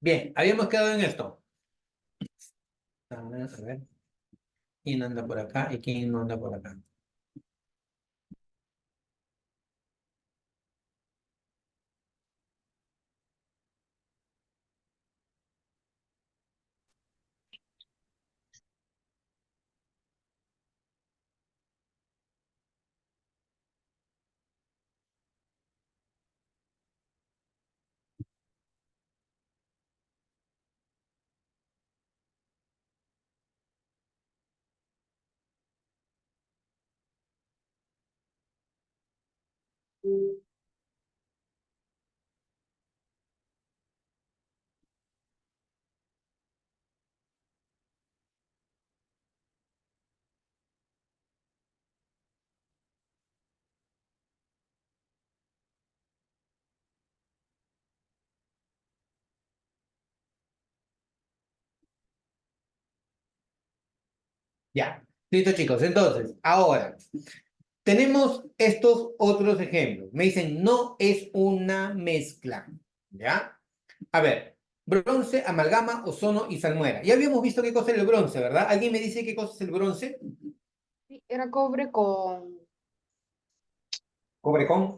Bien, habíamos quedado en esto. A ver, ¿quién anda por acá y quién no anda por acá? Ya, listo chicos. Entonces, ahora, tenemos estos otros ejemplos. Me dicen, no es una mezcla. ¿Ya? A ver, bronce, amalgama, ozono y salmuera. Ya habíamos visto qué cosa es el bronce, ¿verdad? ¿Alguien me dice qué cosa es el bronce? Sí, era cobre Cobre con,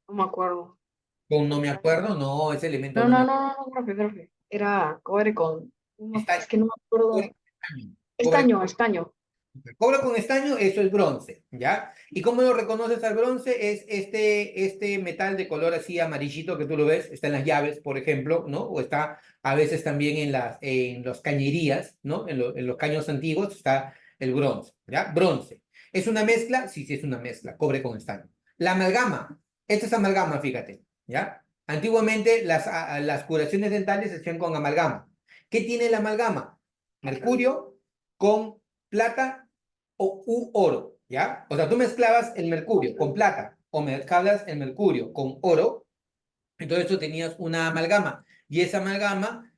no me acuerdo. con no me acuerdo, no, ese elemento No, no me no, acuerdo. no, no, profe. Era cobre Está, es que no me cobre acuerdo. con estaño. Estaño. Cobre con estaño, eso es bronce, ¿ya? ¿Y cómo lo reconoces al bronce? Es este metal de color así amarillito que tú lo ves, está en las llaves, por ejemplo, ¿no? O está a veces también en las cañerías, ¿no? En los caños antiguos está el bronce, ¿ya? Bronce. ¿Es una mezcla? Sí, sí, es una mezcla, cobre con estaño. La amalgama, esta es amalgama, fíjate, ¿ya? Antiguamente las curaciones dentales se hacían con amalgama. ¿Qué tiene la amalgama? Mercurio con plata u oro, ¿ya? O sea, tú mezclabas el mercurio con plata o mezclabas el mercurio con oro, entonces tú tenías una amalgama y esa amalgama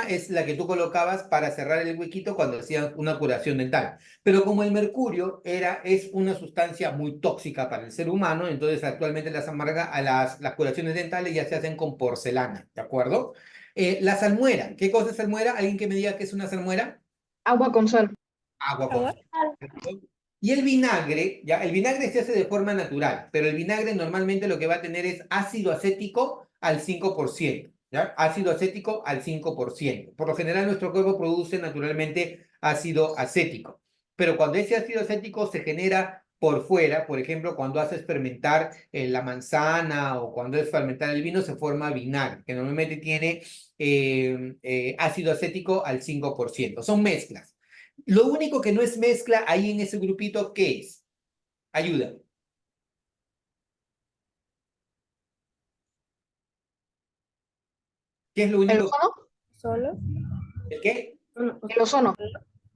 es la que tú colocabas para cerrar el huequito cuando hacías una curación dental. Pero como el mercurio es una sustancia muy tóxica para el ser humano, entonces actualmente las curaciones dentales ya se hacen con porcelana, ¿de acuerdo? La salmuera, ¿qué cosa es salmuera? ¿Alguien que me diga qué es una salmuera? Agua con sal. Agua con Agua. sal. Y el vinagre, ¿ya? El vinagre se hace de forma natural, pero el vinagre normalmente lo que va a tener es ácido acético al 5%, ¿ya? Ácido acético al 5%. Por lo general, nuestro cuerpo produce naturalmente ácido acético. Pero cuando ese ácido acético se genera por fuera, por ejemplo, cuando haces fermentar la manzana o cuando haces fermentar el vino, se forma vinagre, que normalmente tiene ácido acético al 5%. Son mezclas. Lo único que no es mezcla ahí en ese grupito, ¿qué es? Ayuda. ¿Qué es lo ¿El único? ozono? Solo. ¿El qué? El ozono.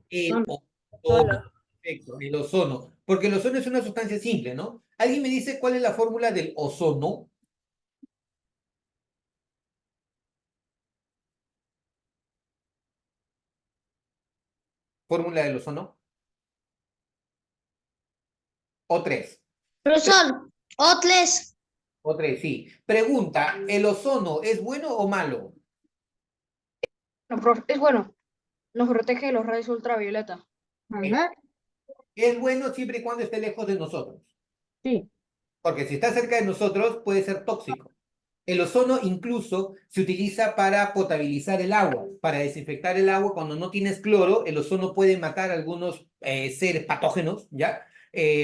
El ozono. Solo. Perfecto, el ozono. Porque el ozono es una sustancia simple, ¿no? ¿Alguien me dice cuál es la fórmula del ozono? ¿Fórmula del ozono? O tres. Profesor, Otles, O tres, sí. Pregunta, ¿el ozono es bueno o malo? No, profe, es bueno. Nos protege de los rayos ultravioleta. Mira, ajá, es bueno siempre y cuando esté lejos de nosotros. Sí. Porque si está cerca de nosotros puede ser tóxico. El ozono incluso se utiliza para potabilizar el agua, para desinfectar el agua. Cuando no tienes cloro, el ozono puede matar algunos seres patógenos, ¿ya?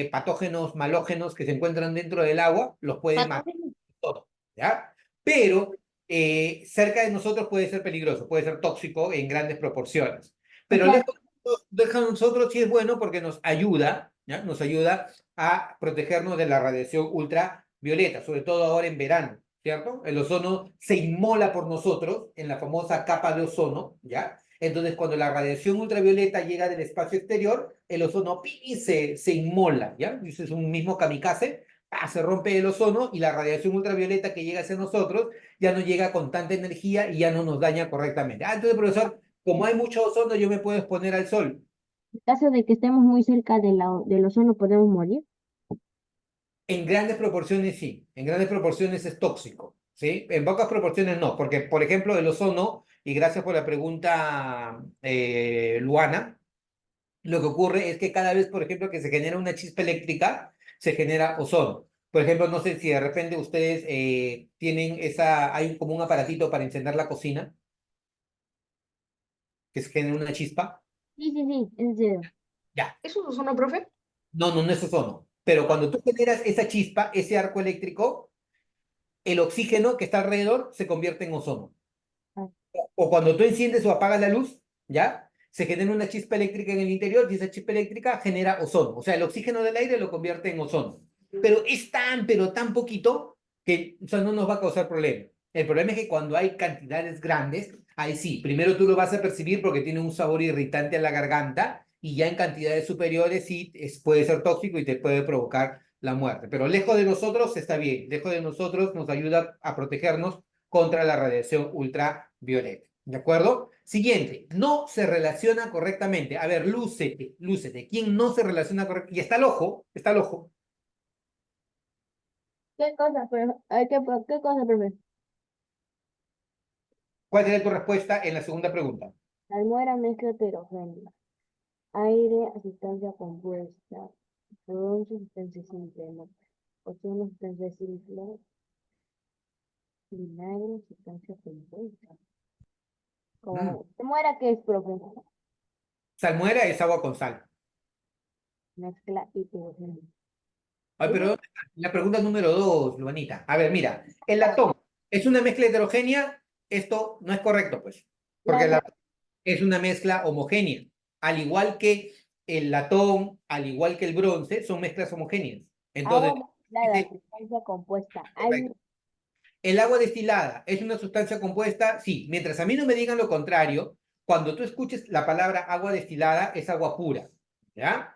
Patógenos malógenos que se encuentran dentro del agua, los puede matar patógeno. todo, ¿ya? Pero cerca de nosotros puede ser peligroso, puede ser tóxico en grandes proporciones. Pero Ajá. lejos de nosotros sí es bueno porque nos ayuda, ¿ya? Nos ayuda a protegernos de la radiación ultravioleta, sobre todo ahora en verano, ¿cierto? El ozono se inmola por nosotros en la famosa capa de ozono, ¿ya? Entonces, cuando la radiación ultravioleta llega del espacio exterior, el ozono se inmola, ¿ya? Ese es un mismo kamikaze, se rompe el ozono y la radiación ultravioleta que llega hacia nosotros ya no llega con tanta energía y ya no nos daña correctamente. Entonces, profesor, como hay mucho ozono, yo me puedo exponer al sol. En caso de que estemos muy cerca del ozono, podemos morir. En grandes proporciones sí, en grandes proporciones es tóxico, ¿sí? En pocas proporciones no, porque por ejemplo el ozono, y gracias por la pregunta, Luana, lo que ocurre es que cada vez, por ejemplo, que se genera una chispa eléctrica, se genera ozono. Por ejemplo, no sé si de repente ustedes tienen hay como un aparatito para encender la cocina, que se genera una chispa. Sí, sí, sí, en serio. Ya, ¿Eso es ozono, profe? no es ozono. Pero cuando tú generas esa chispa, ese arco eléctrico, el oxígeno que está alrededor se convierte en ozono. Ah, O cuando tú enciendes o apagas la luz, ¿ya? Se genera una chispa eléctrica en el interior y esa chispa eléctrica genera ozono. O sea, el oxígeno del aire lo convierte en ozono. Pero es pero tan poquito que, o sea, no nos va a causar problema. El problema es que cuando hay cantidades grandes, ahí sí, primero tú lo vas a percibir porque tiene un sabor irritante a la garganta y ya en cantidades superiores sí puede ser tóxico y te puede provocar la muerte. Pero lejos de nosotros está bien, lejos de nosotros nos ayuda a protegernos contra la radiación ultravioleta. ¿De acuerdo? Siguiente, no se relaciona correctamente. A ver, lúcete, lúcete. ¿Quién no se relaciona correctamente? Y está el ojo, está el ojo. ¿qué cosa, profe? ¿Qué cosa, profe? ¿Cuál sería tu respuesta en la segunda pregunta? Salmuera mezcla heterogénea. Aire, sustancia compuesta. Perdón, sustancia simple, ¿no? Ozono, sustancia simple. Vinagre, sustancia compuesta. Mm. Como, ¿salmuera qué es, profe? Salmuera es agua con sal. Mezcla heterogénea. Ay, pero la pregunta número dos, Luanita. A ver, mira, el latón es una mezcla heterogénea. Esto no es correcto, pues, porque La, es una mezcla homogénea. Al igual que el latón, al igual que el bronce, son mezclas homogéneas. Entonces, agua mezclada, sustancia compuesta. Aire, el agua destilada es una sustancia compuesta, sí, mientras a mí no me digan lo contrario, cuando tú escuches la palabra agua destilada es agua pura, ¿ya?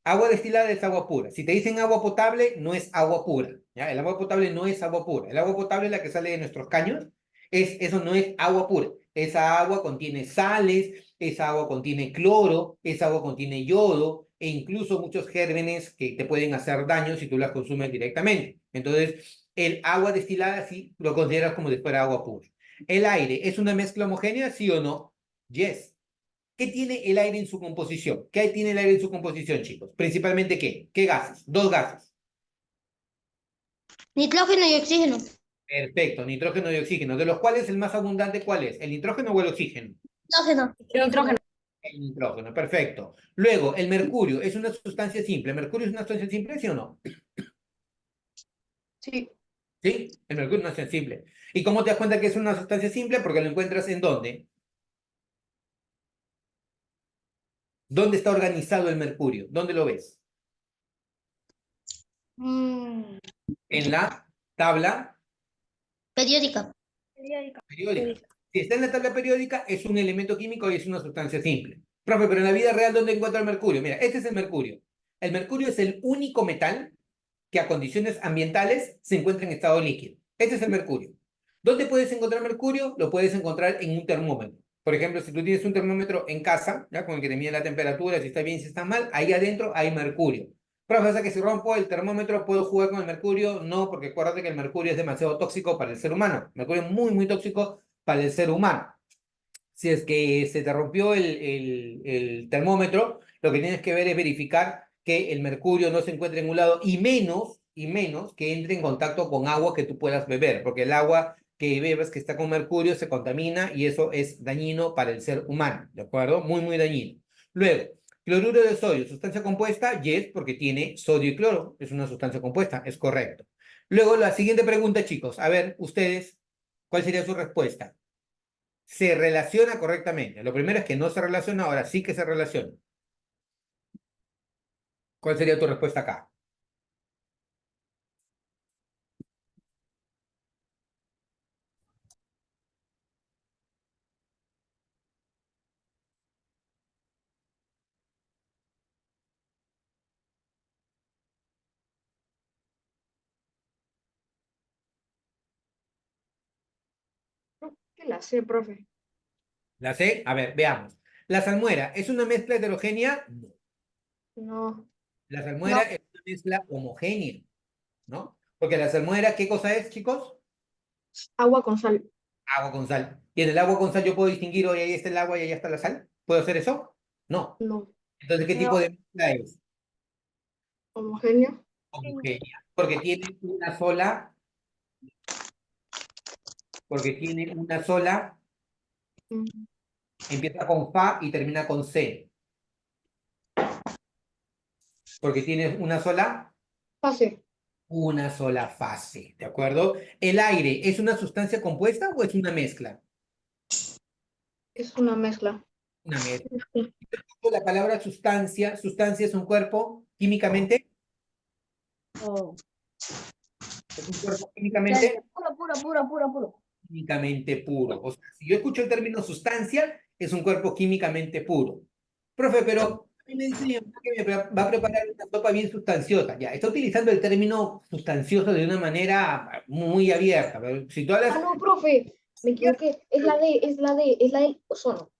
Agua destilada es agua pura. Si te dicen agua potable, no es agua pura, ¿ya? El agua potable no es agua pura. El agua potable, la que sale de nuestros caños, eso no es agua pura. Esa agua contiene sales, esa agua contiene cloro, esa agua contiene yodo e incluso muchos gérmenes que te pueden hacer daño si tú las consumes directamente. Entonces, el agua destilada sí lo consideras como si fuera agua pura. ¿El aire es una mezcla homogénea, sí o no? Yes. ¿Qué tiene el aire en su composición? ¿Qué tiene el aire en su composición, chicos? Principalmente, ¿qué? ¿Qué gases? Dos gases. nitrógeno y oxígeno. Perfecto, nitrógeno y oxígeno. De los cuales el más abundante, ¿cuál es? ¿El nitrógeno o el oxígeno? Nitrógeno. El nitrógeno. El nitrógeno, perfecto. Luego, el mercurio es una sustancia simple. ¿El mercurio es una sustancia simple, sí o no? Sí. ¿Sí? El mercurio es una sustancia simple. ¿Y cómo te das cuenta que es una sustancia simple? Porque lo encuentras en dónde. ¿Dónde está organizado el mercurio? ¿Dónde lo ves? Mm, En la tabla periódica. periódica. Si está en la tabla periódica, es un elemento químico y es una sustancia simple. Profe, pero en la vida real, ¿dónde encuentra el mercurio? Mira, este es el mercurio. El mercurio es el único metal que a condiciones ambientales se encuentra en estado líquido. Este es el mercurio. ¿Dónde puedes encontrar mercurio? Lo puedes encontrar en un termómetro. Por ejemplo, si tú tienes un termómetro en casa, ¿ya? Con el que te mide la temperatura, si está bien, si está mal, ahí adentro hay mercurio. Profe, o sea que si rompo el termómetro, ¿puedo jugar con el mercurio? No, porque acuérdate que el mercurio es demasiado tóxico para el ser humano. El mercurio es muy, muy tóxico para el ser humano. Si es que se te rompió el termómetro, lo que tienes que ver es verificar que el mercurio no se encuentre en un lado y menos que entre en contacto con agua que tú puedas beber, porque el agua que bebes que está con mercurio se contamina y eso es dañino para el ser humano, ¿de acuerdo? Muy, muy dañino. Luego, cloruro de sodio, sustancia compuesta, yes, porque tiene sodio y cloro, es una sustancia compuesta, es correcto. Luego, la siguiente pregunta, chicos, a ver, ustedes, ¿cuál sería su respuesta? Se relaciona correctamente. Lo primero es que no se relaciona, ahora sí que se relaciona. ¿Cuál sería tu respuesta acá? ¿Qué la sé, profe? ¿La C? A ver, veamos. ¿La salmuera es una mezcla heterogénea? No. No. La No. salmuera es una mezcla homogénea. ¿no? Porque la salmuera, ¿qué cosa es, chicos? Agua con sal. Agua con sal. Y en el agua con sal yo puedo distinguir, hoy ahí está el agua y ahí está la sal. ¿Puedo hacer eso? No. No. Entonces, ¿qué tipo No. de mezcla es? Homogéneo. Homogénea. Porque tiene una sola, Mm, empieza con fa y termina con c. Porque tiene Fase. una sola fase, ¿de acuerdo? ¿El aire es una sustancia compuesta o es una mezcla? Es una mezcla. Una mezcla. Sí. La palabra sustancia es un cuerpo químicamente, Oh. es un cuerpo Sustancia pura, pura, pura, pura, pura. químicamente puro. O sea, si yo escucho el término sustancia, es un cuerpo químicamente puro. Profe, pero a mí me dice mi mamá que va a preparar una sopa bien sustanciosa. Ya, está utilizando el término sustancioso de una manera muy abierta. Pero si tú Ah, hablas, no, profe. Me equivoqué. Es la del ozono.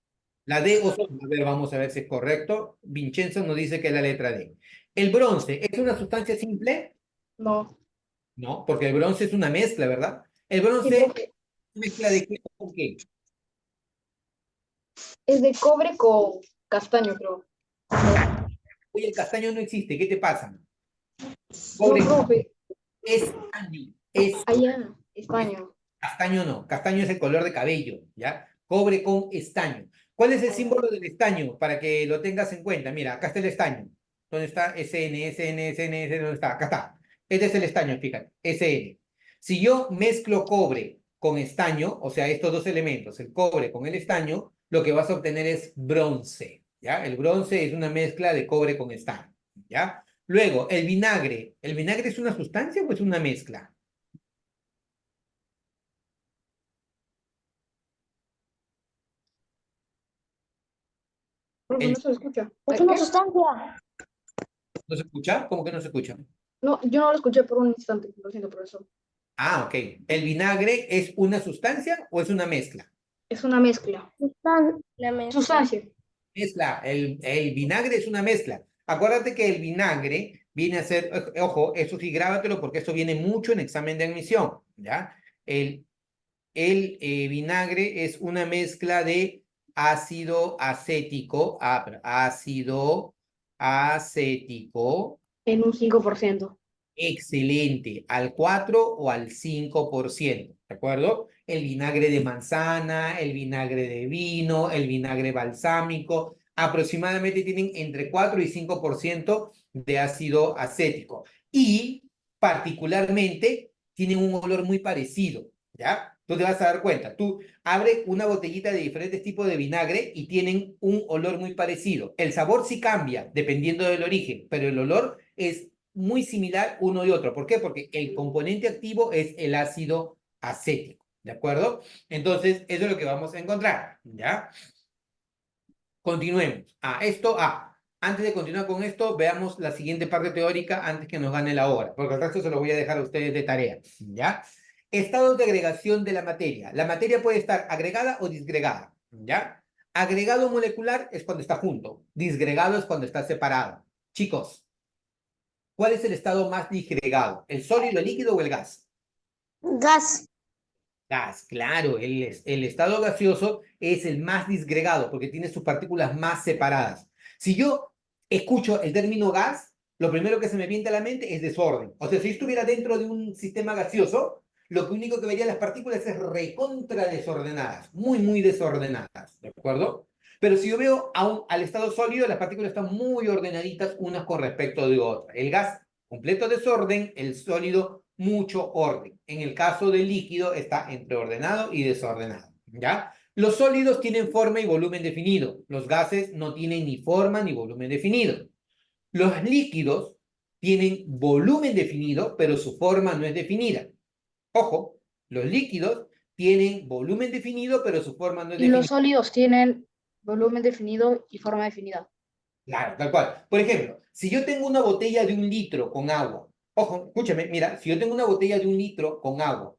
la D, ozono, a ver, vamos a ver si es correcto. Vincenzo nos dice que es la letra D. ¿El bronce es una sustancia simple? No. No, porque el bronce es una mezcla, ¿verdad? ¿El Sí, bronce profe. mezcla de qué con qué? Es de cobre con castaño, creo. Oye, el castaño no existe, ¿qué te pasa? No, Cobre con profe. estaño, Allá, España. castaño no, castaño es el color de cabello, ¿ya? Cobre con estaño. ¿Cuál es el símbolo del estaño para que lo tengas en cuenta? Mira, acá está el estaño. ¿Dónde está? SN, SN, SN, SN, ¿dónde está? Acá está. Este es el estaño, fíjate, SN. Si yo mezclo cobre con estaño, o sea, estos dos elementos, el cobre con el estaño, lo que vas a obtener es bronce, ¿ya? El bronce es una mezcla de cobre con estaño, ¿ya? Luego, ¿el vinagre es una sustancia o es una mezcla? Profe, ¿El, no se lo escucha. Es ¿Ay, una qué? sustancia. ¿No se escucha? ¿Cómo que no se escucha? No, yo no lo escuché por un instante. Lo siento, profesor. Ah, ok. ¿El vinagre es una sustancia o es una mezcla? Es una mezcla. La mezcla. Sustancia. Mezcla. El vinagre es una mezcla. Acuérdate que el vinagre viene a ser, ojo, eso sí, grábatelo porque eso viene mucho en examen de admisión, ¿ya? El, el vinagre es una mezcla de ácido acético, ácido acético. En un 5%. Excelente, al 4 o al 5%, ¿de acuerdo? El vinagre de manzana, el vinagre de vino, el vinagre balsámico, aproximadamente tienen entre 4 y 5% de ácido acético. Y particularmente tienen un olor muy parecido, ¿ya? Tú te vas a dar cuenta, tú abres una botellita de diferentes tipos de vinagre y tienen un olor muy parecido. El sabor sí cambia dependiendo del origen, pero el olor es muy similar uno y otro. ¿Por qué? Porque el componente activo es el ácido acético, ¿de acuerdo? Entonces, eso es lo que vamos a encontrar, ¿ya? Continuemos. Antes de continuar con esto, veamos la siguiente parte teórica antes que nos gane la hora, porque el resto se lo voy a dejar a ustedes de tarea, ¿ya? Estados de agregación de la materia. La materia puede estar agregada o disgregada, ¿ya? Agregado molecular es cuando está junto, disgregado es cuando está separado. Chicos, ¿cuál es el estado más disgregado? ¿El sólido, el líquido o el gas? Gas. Gas, claro, el estado gaseoso es el más disgregado porque tiene sus partículas más separadas. Si yo escucho el término gas, lo primero que se me viene a la mente es desorden. O sea, si yo estuviera dentro de un sistema gaseoso, lo único que vería las partículas es recontra desordenadas, muy, muy desordenadas, ¿de acuerdo? Pero si yo veo al estado sólido, las partículas están muy ordenaditas unas con respecto de otras. El gas, completo desorden, el sólido, mucho orden. En el caso del líquido está entre ordenado y desordenado, ¿ya? Los sólidos tienen forma y volumen definido. Los gases no tienen ni forma ni volumen definido. Los líquidos tienen volumen definido, pero su forma no es definida. Ojo, los líquidos tienen volumen definido, pero su forma no es Y los definida. sólidos tienen volumen definido y forma definida. Claro, tal cual. Por ejemplo, si yo tengo una botella de 1 litro con agua, ojo, escúchame, mira, si yo tengo una botella de 1 litro con agua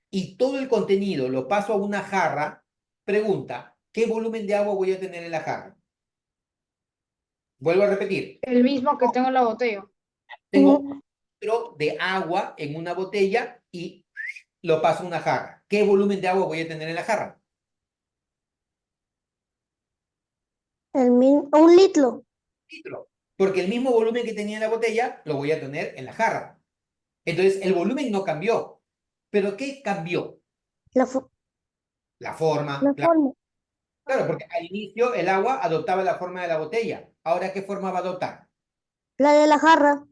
y todo el contenido lo paso a una jarra, pregunta, ¿qué volumen de agua voy a tener en la jarra? Vuelvo a repetir, El mismo que tengo en la botella. tengo litro de agua en una botella y lo paso a una jarra. ¿Qué volumen de agua voy a tener en la jarra? Un litro. Litro. Porque el mismo volumen que tenía en la botella lo voy a tener en la jarra. Entonces, el volumen no cambió. ¿Pero qué cambió? La, fo- La forma. la forma. Claro, porque al inicio el agua adoptaba la forma de la botella. Ahora, ¿qué forma va a adoptar? La de la jarra.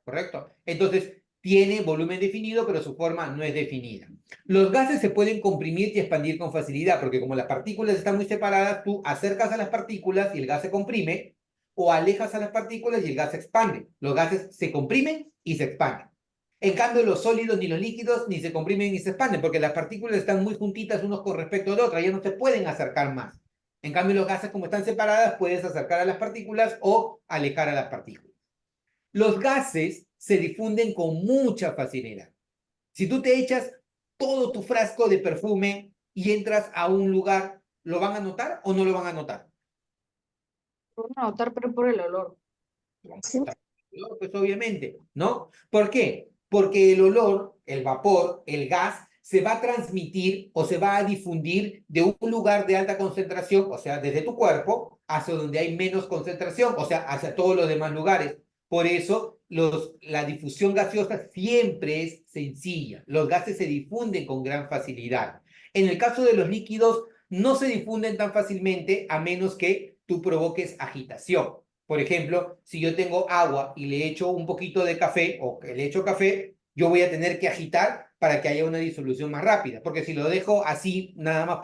Correcto. Entonces, tiene volumen definido, pero su forma no es definida. Los gases se pueden comprimir y expandir con facilidad, porque como las partículas están muy separadas, tú acercas a las partículas y el gas se comprime, o alejas a las partículas y el gas se expande. Los gases se comprimen y se expanden. En cambio, los sólidos ni los líquidos ni se comprimen ni se expanden, porque las partículas están muy juntitas unos con respecto a otras, ya no se pueden acercar más. En cambio, los gases, como están separadas, puedes acercar a las partículas o alejar a las partículas. Los gases se difunden con mucha facilidad. Si tú te echas todo tu frasco de perfume y entras a un lugar, ¿lo van a notar o no lo van a notar? Lo van a notar, pero por el olor. Lo van a Sí. notar. Pues obviamente, ¿no? ¿Por qué? Porque el olor, el vapor, el gas, se va a transmitir o se va a difundir de un lugar de alta concentración, o sea, desde tu cuerpo, hacia donde hay menos concentración, o sea, hacia todos los demás lugares. Por eso, la difusión gaseosa siempre es sencilla. Los gases se difunden con gran facilidad. En el caso de los líquidos, no se difunden tan fácilmente a menos que tú provoques agitación. Por ejemplo, si yo tengo agua y le echo un poquito de café o que le echo café, yo voy a tener que agitar para que haya una disolución más rápida, porque si lo dejo así, nada más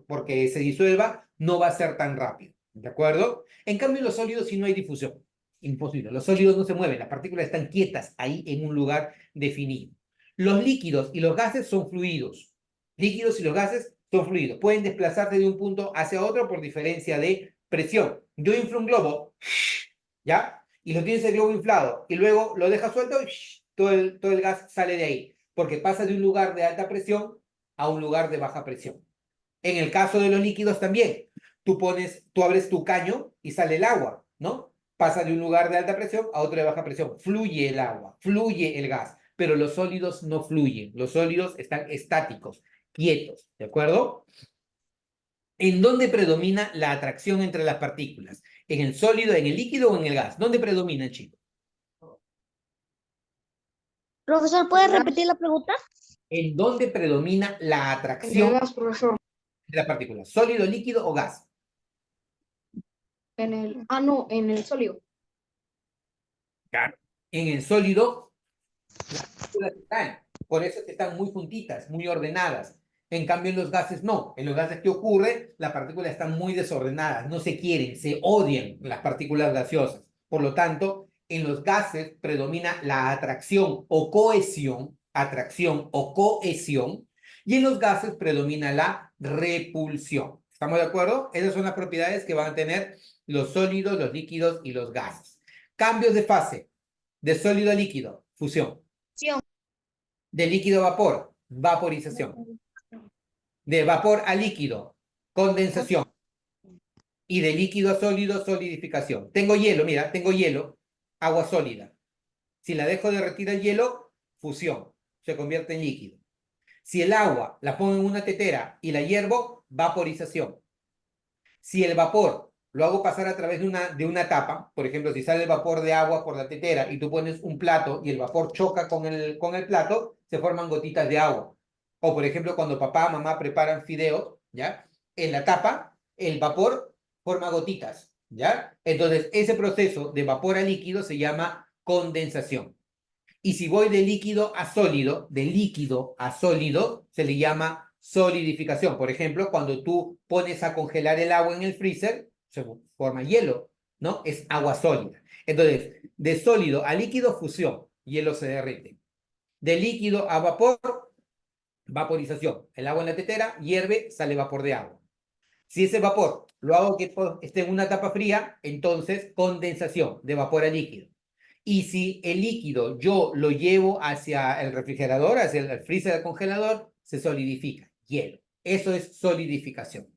porque se disuelva, no va a ser tan rápido, ¿de acuerdo? En cambio, en los sólidos, si no hay difusión, imposible. Los sólidos no se mueven, las partículas están quietas ahí en un lugar definido. Los líquidos y los gases son fluidos. Líquidos y los gases son fluidos. Pueden desplazarse de un punto hacia otro por diferencia de presión. Yo inflo un globo, ¿ya? Y lo tienes el globo inflado y luego lo dejas suelto y todo el gas sale de ahí, porque pasa de un lugar de alta presión a un lugar de baja presión. En el caso de los líquidos también, tú abres tu caño y sale el agua, ¿no? Pasa de un lugar de alta presión a otro de baja presión. Fluye el agua, fluye el gas, pero los sólidos no fluyen. Los sólidos están estáticos, quietos, ¿de acuerdo? ¿En dónde predomina la atracción entre las partículas? ¿En el sólido, en el líquido o en el gas? ¿Dónde predomina, chicos? Profesor, ¿puede repetir la pregunta? ¿En dónde predomina la En el atracción gas, profesor. de las partículas? ¿Sólido, líquido o gas? No, en el sólido. Claro. En el sólido, las partículas están, por eso que están muy juntitas, muy ordenadas. En cambio, en los gases no. En los gases, ¿qué ocurre? Las partículas están muy desordenadas, no se quieren, se odian las partículas gaseosas. Por lo tanto, en los gases predomina la atracción o cohesión, y en los gases predomina la repulsión. ¿Estamos de acuerdo? Esas son las propiedades que van a tener los sólidos, los líquidos y los gases. Cambios de fase, de sólido a líquido, fusión. De líquido a vapor, vaporización. De vapor a líquido, condensación. Y de líquido a sólido, solidificación. Tengo hielo, mira, tengo hielo, agua sólida. Si la dejo derretir el hielo, fusión, se convierte en líquido. Si el agua la pongo en una tetera y la hiervo, vaporización. Si el vapor lo hago pasar a través de una tapa, por ejemplo, si sale el vapor de agua por la tetera y tú pones un plato y el vapor choca con el plato, se forman gotitas de agua. O, por ejemplo, cuando papá, mamá preparan fideos, ¿ya? En la tapa, el vapor forma gotitas, ¿ya? Entonces, ese proceso de vapor a líquido se llama condensación. Y si voy de líquido a sólido, se le llama solidificación. Por ejemplo, cuando tú pones a congelar el agua en el freezer, se forma hielo, ¿no? Es agua sólida. Entonces, de sólido a líquido, fusión, hielo se derrite. De líquido a vapor, vaporización. El agua en la tetera hierve, sale vapor de agua. Si ese vapor lo hago que esté en una tapa fría, entonces condensación, de vapor a líquido. Y si el líquido yo lo llevo hacia el refrigerador, hacia el freezer del congelador, se solidifica, hielo. Eso es solidificación.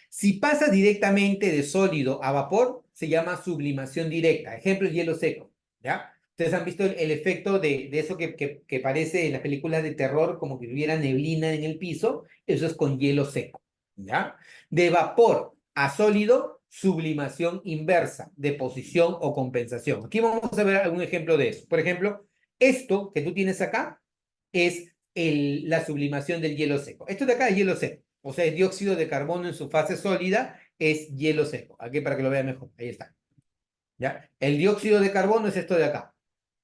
Si pasa directamente de sólido a vapor, se llama sublimación directa. Ejemplo, hielo seco, ¿ya? Ustedes han visto el efecto de eso que parece en las películas de terror, como que hubiera neblina en el piso, eso es con hielo seco, ¿ya? De vapor a sólido, sublimación inversa, deposición o compensación. Aquí vamos a ver algún ejemplo de eso. Por ejemplo, esto que tú tienes acá es la sublimación del hielo seco. Esto de acá es hielo seco, o sea, es dióxido de carbono en su fase sólida, es hielo seco. Aquí para que lo vean mejor, ahí está. ¿Ya? El dióxido de carbono es esto de acá.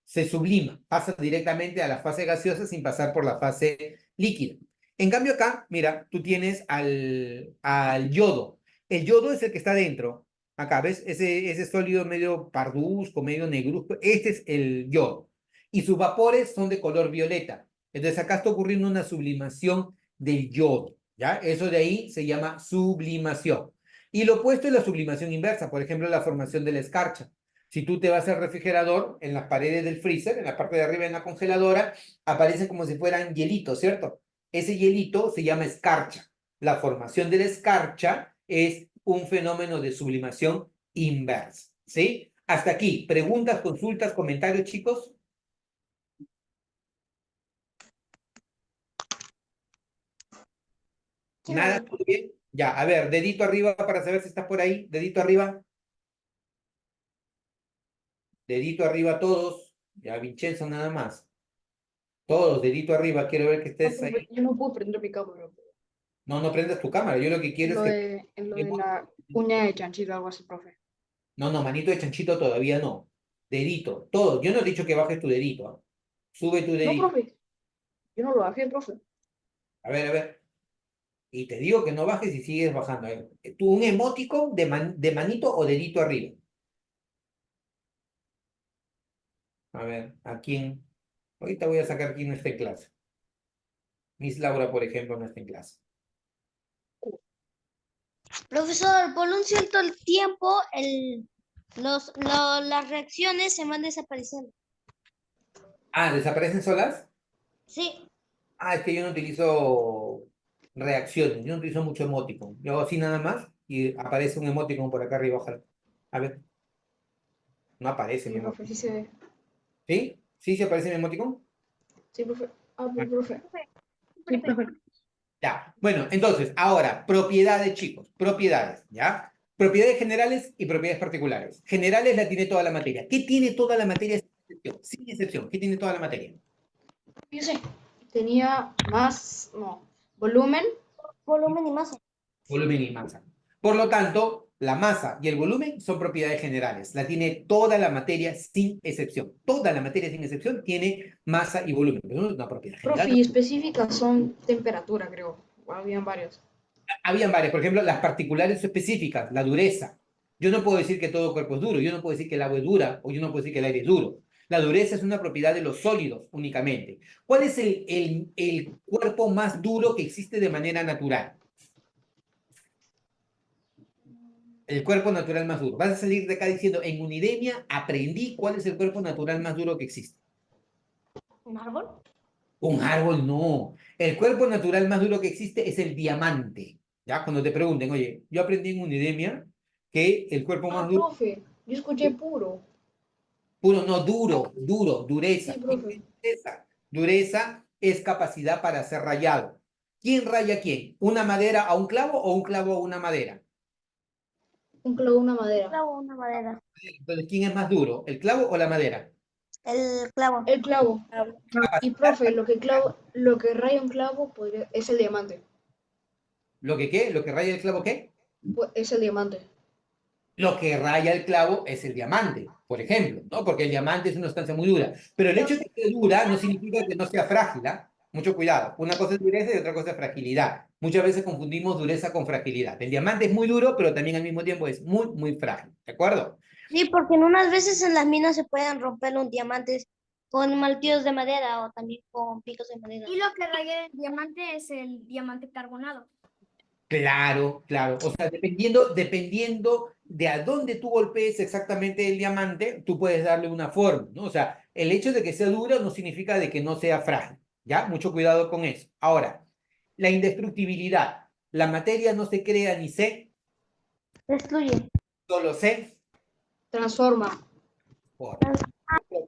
Se sublima, pasa directamente a la fase gaseosa sin pasar por la fase líquida. En cambio acá, mira, tú tienes al yodo. El yodo es el que está dentro. Acá, ¿ves? Ese sólido medio parduzco, medio negruzco. Este es el yodo. Y sus vapores son de color violeta. Entonces acá está ocurriendo una sublimación del yodo. ¿Ya? Eso de ahí se llama sublimación. Y lo opuesto es la sublimación inversa, por ejemplo, la formación de la escarcha. Si tú te vas al refrigerador, en las paredes del freezer, en la parte de arriba en la congeladora, aparecen como si fueran hielitos, ¿cierto? Ese hielito se llama escarcha. La formación de la escarcha es un fenómeno de sublimación inversa, ¿sí? Hasta aquí, preguntas, consultas, comentarios, chicos. ¿Nada? ¿Todo bien? Ya, a ver, dedito arriba para saber si estás por ahí. Dedito arriba. Dedito arriba todos. Ya, Vincenzo, nada más. Todos, dedito arriba. Quiero ver que estés ahí. Yo no puedo prender mi cámara. No, no prendas tu cámara. Yo lo que quiero es que... En lo de la uña de chanchito, algo así, profe. No, no, manito de chanchito todavía no. Dedito, todo. Yo no he dicho que bajes tu dedito. ¿Ah? Sube tu No, dedito. profe. Yo no lo bajé, profe. A ver, a ver. Y te digo que no bajes y sigues bajando. A ver, ¿tú un emoticon de manito o dedito arriba? A ver, ¿a quién? Ahorita voy a sacar quién no está en clase. Miss Laura, por ejemplo, no está en clase. Profesor, por un cierto tiempo, las reacciones se van desapareciendo. Ah, ¿desaparecen solas? Sí, Ah, es que yo no utilizo reacciones. Yo no utilizo mucho emoticon. Yo hago así nada más y aparece un emoticon por acá arriba. Ojalá. A ver, no aparece mi Sí, profe, emoticon. sí se ve. ¿Sí? ¿Sí se aparece mi emoticon? Sí, profe. Ah, Ah, profe. Sí, profe. ya. Bueno, entonces, ahora, propiedades, chicos. Propiedades, ¿ya? Propiedades generales y propiedades particulares. Generales la tiene toda la materia. ¿Qué tiene toda la materia sin excepción? Sin excepción. ¿Qué tiene toda la materia? Yo sé. Tenía más, no, volumen. volumen y masa. Volumen y masa. Por lo tanto, la masa y el volumen son propiedades generales. La tiene toda la materia sin excepción. Toda la materia sin excepción tiene masa y volumen. Pero no es una propiedad Profe, general. y específicas son temperatura, creo. Habían varios. Habían varias, por ejemplo, las particulares específicas, la dureza. Yo no puedo decir que todo cuerpo es duro, yo no puedo decir que el agua es dura, o yo no puedo decir que el aire es duro. La dureza es una propiedad de los sólidos únicamente. ¿Cuál es el cuerpo más duro que existe de manera natural? El cuerpo natural más duro. Vas a salir de acá diciendo, en Unidemia aprendí cuál es el cuerpo natural más duro que existe. ¿Un árbol? Un árbol no. El cuerpo natural más duro que existe es el diamante. ¿Ya? Cuando te pregunten, oye, yo aprendí en Unidemia que el cuerpo Ah, más duro, profe, yo escuché puro. puro, no, duro, Sí, dureza. ¿Qué profe. es dureza? Dureza es capacidad para ser rayado. ¿Quién raya quién? ¿Una madera a un clavo o un clavo a una madera? Un clavo, una madera. Clavo, una madera. Entonces, ¿quién es más duro? ¿El clavo o la madera? El clavo. El clavo. Y Capacidad profe, lo que raya un clavo es el diamante. ¿Lo que qué? ¿Lo que raya el clavo qué? Es el diamante. Lo que raya el clavo es el diamante, por ejemplo, ¿no? Porque el diamante es una sustancia muy dura. Pero el hecho de que sea dura no significa que no sea frágil, ¿ah? Mucho cuidado. Una cosa es dureza y otra cosa es fragilidad. Muchas veces confundimos dureza con fragilidad. El diamante es muy duro, pero también al mismo tiempo es muy, muy frágil. ¿De acuerdo? Sí, porque en unas veces en las minas se pueden romper los diamantes con martillos de madera o también con picos de madera. Y lo que raya el diamante es el diamante carbonado. Claro, claro. O sea, dependiendo de a dónde tú golpees exactamente el diamante, tú puedes darle una forma, ¿no? O sea, el hecho de que sea duro no significa de que no sea frágil, ¿ya? Mucho cuidado con eso. Ahora, la indestructibilidad. La materia no se crea ni se, Destruye. solo se Transforma. forma.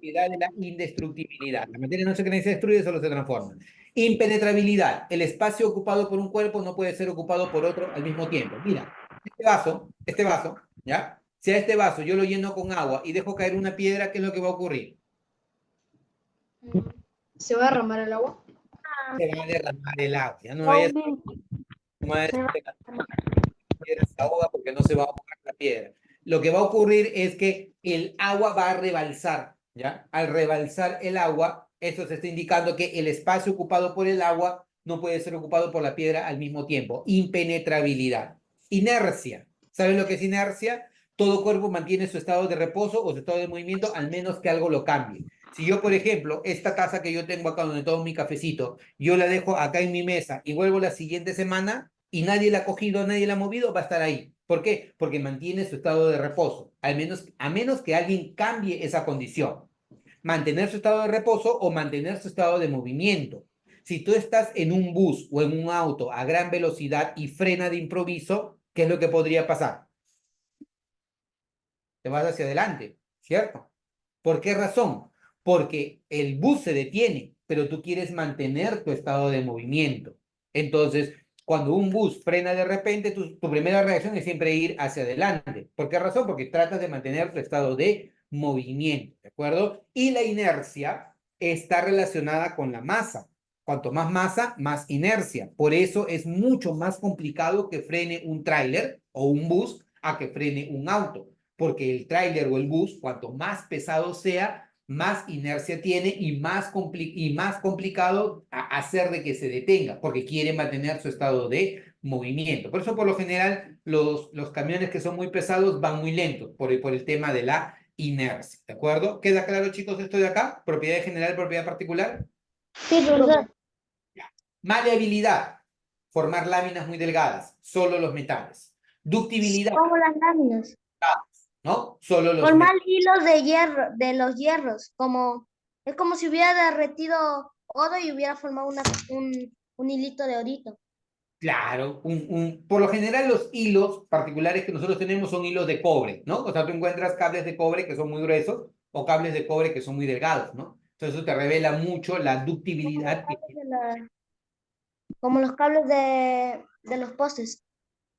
propiedad de la indestructibilidad. La materia no se crea ni se destruye, solo se transforma. Impenetrabilidad. El espacio ocupado por un cuerpo no puede ser ocupado por otro al mismo tiempo. Mira, este vaso, ¿ya? Si a este vaso yo lo lleno con agua y dejo caer una piedra, ¿qué es lo que va a ocurrir? ¿Se va a derramar el agua? Se va a derramar el agua. Ya no Va a vayas hundir, a se va decir que la piedra se ahoga porque no se va a ahogar la piedra. Lo que va a ocurrir es que el agua va a rebalsar, ¿ya? Al rebalsar el agua, eso se está indicando que el espacio ocupado por el agua no puede ser ocupado por la piedra al mismo tiempo. Impenetrabilidad. Inercia. ¿Saben lo que es inercia? Todo cuerpo mantiene su estado de reposo o su estado de movimiento, al menos que algo lo cambie. Si yo, por ejemplo, esta taza que yo tengo acá donde tomo mi cafecito, yo la dejo acá en mi mesa y vuelvo la siguiente semana y nadie la ha cogido, nadie la ha movido, va a estar ahí. ¿Por qué? Porque mantiene su estado de reposo, a menos que alguien cambie esa condición. Mantener su estado de reposo o mantener su estado de movimiento. Si tú estás en un bus o en un auto a gran velocidad y frena de improviso, ¿qué es lo que podría pasar? Te vas hacia adelante, ¿cierto? ¿Por qué razón? Porque el bus se detiene, pero tú quieres mantener tu estado de movimiento. Entonces, cuando un bus frena de repente, tu primera reacción es siempre ir hacia adelante. ¿Por qué razón? Porque tratas de mantener tu estado de movimiento, ¿de acuerdo? Y la inercia está relacionada con la masa. Cuanto más masa, más inercia. Por eso es mucho más complicado que frene un tráiler o un bus a que frene un auto, porque el tráiler o el bus, cuanto más pesado sea, más inercia tiene y más complicado hacer de que se detenga, porque quiere mantener su estado de movimiento. Por eso, por lo general, los camiones que son muy pesados van muy lentos, por el tema de la inercia, ¿de acuerdo? ¿Queda claro, chicos, esto de acá? Propiedad general, propiedad particular. Sí, profesor. Maleabilidad, formar láminas muy delgadas, solo los metales. Ductibilidad, Como las láminas. ¿no? Solo los Formar metales. hilos de hierro, de los hierros, como es como si hubiera derretido oro y hubiera formado un hilito de orito. Claro, por lo general los hilos particulares que nosotros tenemos son hilos de cobre, ¿no? O sea, tú encuentras cables de cobre que son muy gruesos o cables de cobre que son muy delgados, ¿no? Entonces eso te revela mucho la ductibilidad que Como los cables de los postes.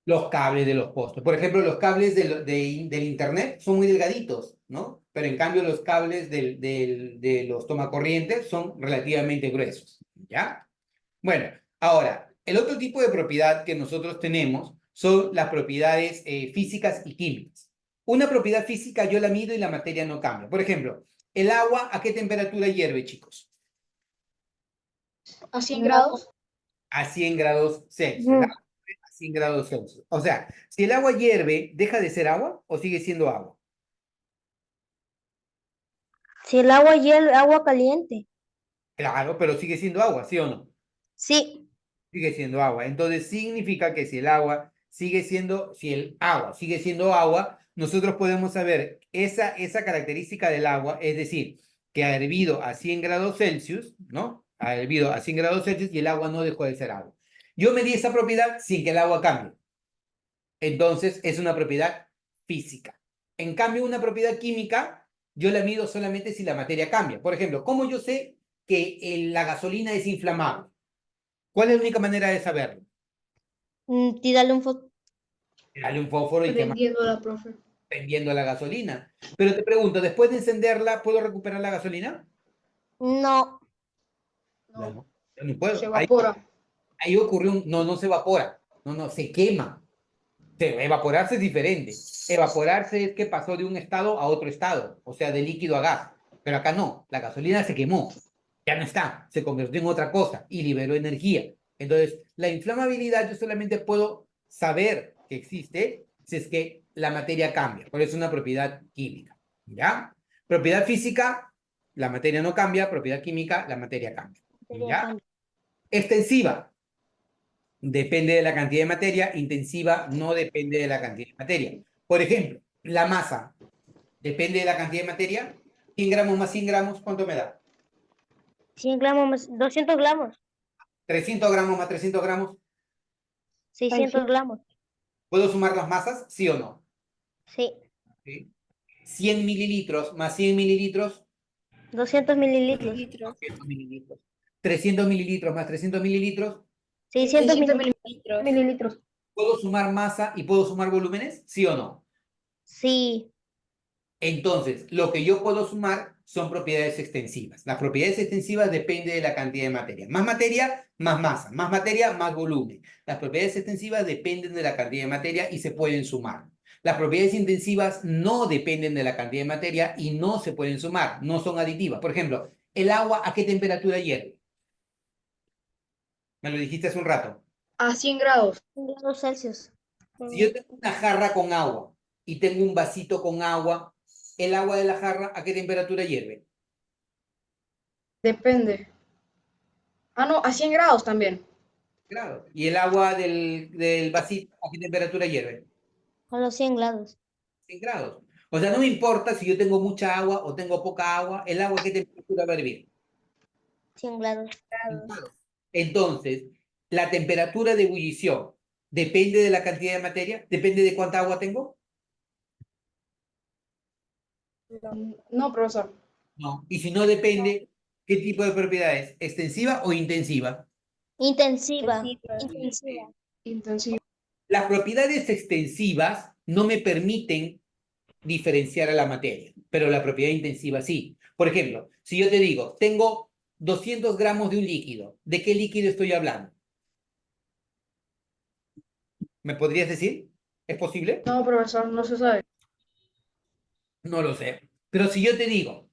los cables de los postes. Por ejemplo, los cables del internet son muy delgaditos, ¿no? Pero en cambio los cables de los tomacorrientes son relativamente gruesos, ¿ya? Bueno, ahora, el otro tipo de propiedad que nosotros tenemos son las propiedades físicas y químicas. Una propiedad física yo la mido y la materia no cambia. Por ejemplo, el agua, ¿a qué temperatura hierve, chicos? ¿A 100 grados? A 100 grados Celsius. El Ujú. agua hierve a 100 grados Celsius. O sea, si el agua hierve, ¿deja de ser agua o sigue siendo agua? Si el agua hierve, agua caliente. Claro, pero sigue siendo agua, ¿sí o no? Sí. Sigue siendo agua. Entonces significa que si el agua si el agua sigue siendo agua, nosotros podemos saber esa característica del agua, es decir, que ha hervido a 100 grados Celsius, ¿no? Ha hervido a 100 grados Celsius y el agua no dejó de ser agua. Yo medí esa propiedad sin que el agua cambie. Entonces es una propiedad física. En cambio, una propiedad química, yo la mido solamente si la materia cambia. Por ejemplo, ¿cómo yo sé que la gasolina es inflamable? ¿Cuál es la única manera de saberlo? Tírale un foco. Dale un fósforo y quema Prendiendo la profe. prendiendo la gasolina. Pero te pregunto, después de encenderla, ¿puedo recuperar la gasolina? No. No, Yo no puedo. se Ahí, evapora. ahí ocurrió no se evapora. No, se quema. Evaporarse es diferente. Evaporarse es que pasó de un estado a otro estado, o sea, de líquido a gas. Pero acá no, la gasolina se quemó, ya no está, se convirtió en otra cosa y liberó energía. Entonces, la inflamabilidad yo solamente puedo saber que existe si es que la materia cambia, por eso es una propiedad química, ¿ya? Propiedad física, la materia no cambia, propiedad química, la materia cambia, ¿ya? Extensiva, depende de la cantidad de materia, intensiva no depende de la cantidad de materia. Por ejemplo, la masa depende de la cantidad de materia. 100 gramos más 100 gramos, ¿cuánto me da? 100 gramos más 200 gramos. 300 gramos más 300 gramos. 600 gramos. ¿Puedo sumar las masas? ¿Sí o no? Sí. ¿Sí? 100 mililitros más 100 mililitros. 200 mililitros. 200 mililitros. 300 mililitros más 300 mililitros. 600 600 mililitros. mililitros. ¿Puedo sumar masa y puedo sumar volúmenes? ¿Sí o no? Sí. Entonces, lo que yo puedo sumar son propiedades extensivas. Las propiedades extensivas dependen de la cantidad de materia. Más materia, más masa. Más materia, más volumen. Las propiedades extensivas dependen de la cantidad de materia y se pueden sumar. Las propiedades intensivas no dependen de la cantidad de materia y no se pueden sumar. No son aditivas. Por ejemplo, ¿el agua a qué temperatura hierve? Me lo dijiste hace un rato. A 100 grados. Grados Celsius. Si yo tengo una jarra con agua y tengo un vasito con agua, ¿el agua de la jarra a qué temperatura hierve? Depende. Ah, no, a 100 grados también. Claro. ¿Y el agua del vasito a qué temperatura hierve? A los 100 grados. 100 grados. O sea, no me importa si yo tengo mucha agua o tengo poca agua, ¿el agua a qué temperatura va a hervir? 100 grados. 100 grados. Entonces, la temperatura de ebullición depende de la cantidad de materia, depende de cuánta agua tengo. No, profesor. No. Y si no depende, ¿qué tipo de propiedad es? ¿Extensiva o intensiva? Intensiva. Intensiva. Intensivo. Las propiedades extensivas no me permiten diferenciar a la materia, pero la propiedad intensiva sí. Por ejemplo, si yo te digo, tengo 200 gramos de un líquido, ¿de qué líquido estoy hablando? ¿Me podrías decir? ¿Es posible? No, profesor, no se sabe. No lo sé. Pero si yo te digo,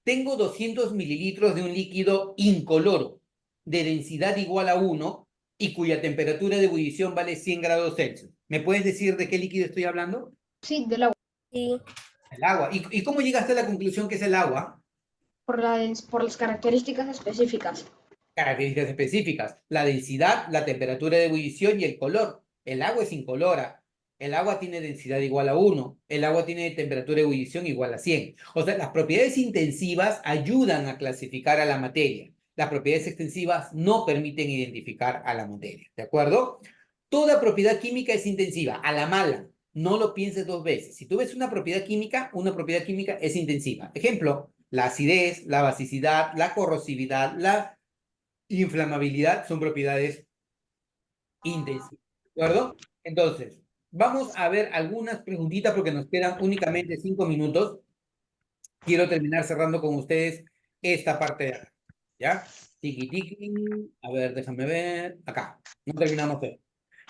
tengo 200 mililitros de un líquido incoloro de densidad igual a 1 y cuya temperatura de ebullición vale 100 grados Celsius, ¿me puedes decir de qué líquido estoy hablando? Sí, del agua. Sí. El agua. ¿Y cómo llegaste a la conclusión que es el agua? Por las características específicas. Características específicas, la densidad, la temperatura de ebullición y el color. El agua es incolora, el agua tiene densidad igual a 1, el agua tiene temperatura de ebullición igual a 100. O sea, las propiedades intensivas ayudan a clasificar a la materia. Las propiedades extensivas no permiten identificar a la materia, ¿de acuerdo? Toda propiedad química es intensiva, a la mala. No lo pienses dos veces. Si tú ves una propiedad química es intensiva. Ejemplo, la acidez, la basicidad, la corrosividad, la inflamabilidad son propiedades intensivas, ¿de acuerdo? Entonces, vamos a ver algunas preguntitas porque nos quedan únicamente 5 minutos. Quiero terminar cerrando con ustedes esta parte de acá, ¿ya? Tiki, tiki. A ver, déjame ver. Acá, no terminamos de.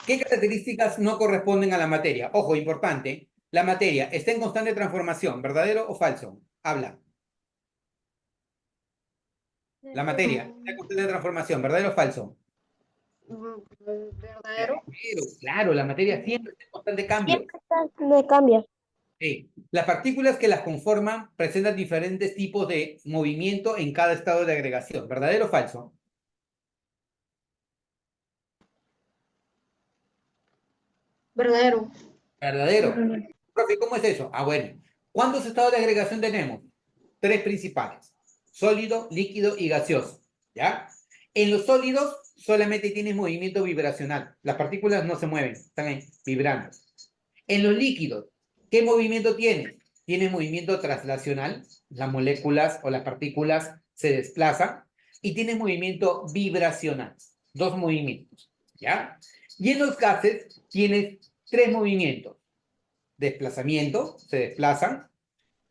¿Qué características no corresponden a la materia? Ojo, importante. La materia está en constante transformación, ¿verdadero o falso? Habla. La materia está en constante transformación, ¿verdadero o falso? Verdadero. Claro, la materia siempre está en constante cambio. Me cambia. Sí. Las partículas que las conforman presentan diferentes tipos de movimiento en cada estado de agregación. ¿Verdadero o falso? Verdadero. Verdadero. Profe, ¿cómo es eso? Ah, bueno. ¿Cuántos estados de agregación tenemos? 3 principales. Sólido, líquido y gaseoso. ¿Ya? En los sólidos solamente tienes movimiento vibracional. Las partículas no se mueven, están ahí, vibrando. En los líquidos, ¿qué movimiento tiene? Tiene movimiento traslacional, las moléculas o las partículas se desplazan, y tiene movimiento vibracional, 2 movimientos, ¿ya? Y en los gases tienes 3 movimientos, desplazamiento, se desplazan,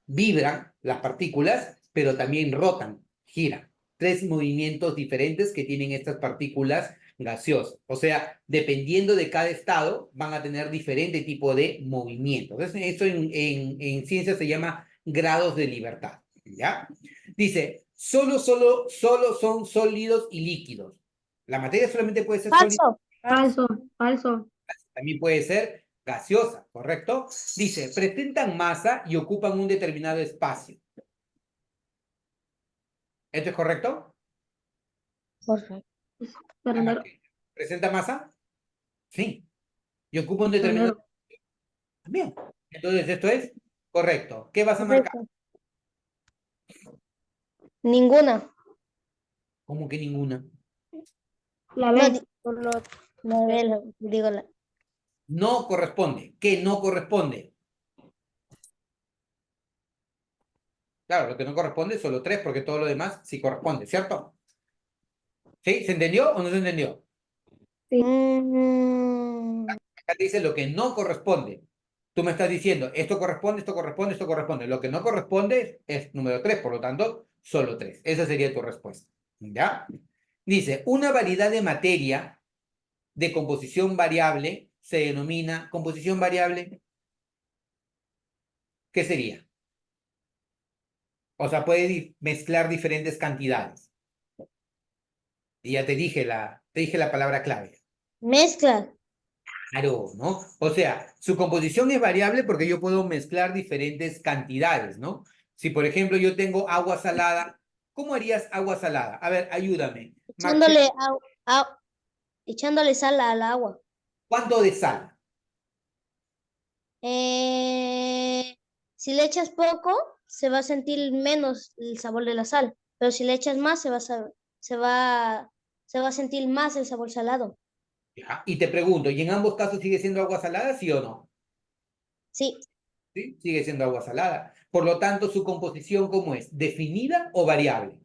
vibran las partículas, pero también rotan, giran. 3 movimientos diferentes que tienen estas partículas gaseosas. O sea, dependiendo de cada estado, van a tener diferente tipo de movimiento. Entonces, eso en ciencia se llama grados de libertad. ¿Ya? Dice, solo son sólidos y líquidos. La materia solamente puede ser sólida. Falso. Falso. También puede ser gaseosa, ¿correcto? Dice, presentan masa y ocupan un determinado espacio. ¿Esto es correcto? Correcto. La materia ¿presenta masa? Sí. Y ocupa un determinado espacio. Bien. Entonces, esto es correcto. ¿Qué vas a marcar? Ninguna. ¿Cómo que ninguna? La No, B. no, digo la. No corresponde. ¿Qué no corresponde? Claro, lo que no corresponde es solo 3 porque todo lo demás sí corresponde, ¿cierto? ¿Sí? ¿Se entendió o no se entendió? Mm, Acá te dice lo que no corresponde. Tú me estás diciendo, esto corresponde, esto corresponde, esto corresponde. Lo que no corresponde es número 3, por lo tanto, solo 3. Esa sería tu respuesta. ¿Ya? Dice, una variedad de materia de composición variable se denomina composición variable. ¿Qué sería? O sea, puede mezclar diferentes cantidades. Y ya te dije la palabra clave. mezcla. Claro, ¿no? O sea, su composición es variable porque yo puedo mezclar diferentes cantidades, ¿no? Si, por ejemplo, yo tengo agua salada, ¿cómo harías agua salada? A ver, ayúdame. Marche, Echándole, echándole sal al agua. ¿cuánto de sal? Eh, si le echas poco, se va a sentir menos el sabor de la sal, pero si le echas más, se va, se va a sentir más el sabor salado. Ya. Y te pregunto, ¿y en ambos casos sigue siendo agua salada, sí o no? Sí, ¿Sí? Sigue siendo agua salada. Por lo tanto, su composición, ¿cómo es? ¿Definida o variable?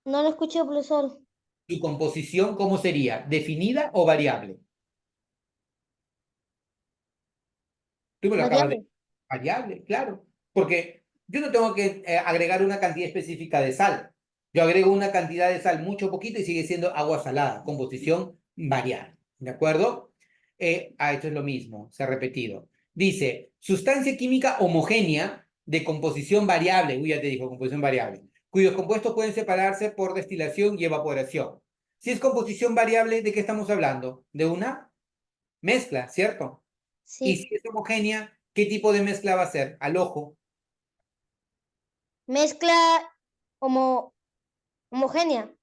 no lo escuché, profesor. ¿Su composición, cómo sería? ¿Definida o variable? Tú me lo acabas de... Variable. Variable, claro. Porque yo no tengo que agregar una cantidad específica de sal. Yo agrego una cantidad de sal mucho poquito y sigue siendo agua salada, composición variable. ¿De acuerdo? Esto es lo mismo, se ha repetido. Dice, sustancia química homogénea de composición variable, uy, ya te dijo, composición variable, cuyos compuestos pueden separarse por destilación y evaporación. Si es composición variable, ¿de qué estamos hablando? De una mezcla, ¿cierto? Y Sí, si es homogénea, ¿qué tipo de mezcla va a ser? Al ojo, mezcla homo, homogénea.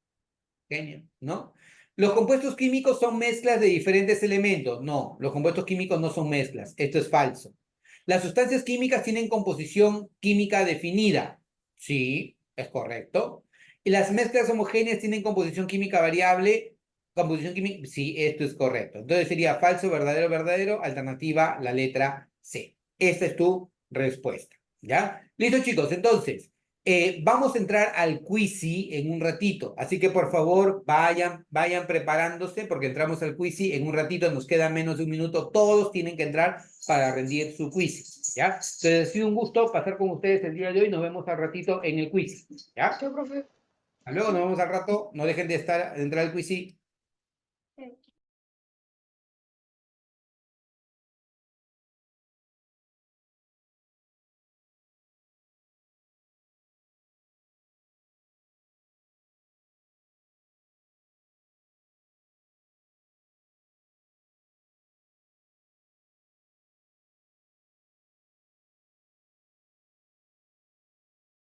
homogénea, ¿no? Los compuestos químicos son mezclas de diferentes elementos. No, los compuestos químicos no son mezclas. Esto es falso. Las sustancias químicas tienen composición química definida. Sí, es correcto. Y las mezclas homogéneas tienen composición química variable. Composición química, sí, esto es correcto. Entonces sería falso, verdadero, verdadero. Alternativa, la letra C. Esta es tu respuesta. ¿Ya? Listo, chicos. Entonces, vamos a entrar al quizy en un ratito. Así que por favor, vayan preparándose porque entramos al quizy en un ratito. Nos queda menos de un minuto. Todos tienen que entrar para rendir su quiz, ¿ya? Entonces, ha sido un gusto pasar con ustedes el día de hoy. Nos vemos al ratito en el quiz, ¿ya? Sí, profe. Hasta luego, nos vemos al rato. No dejen de entrar al quiz.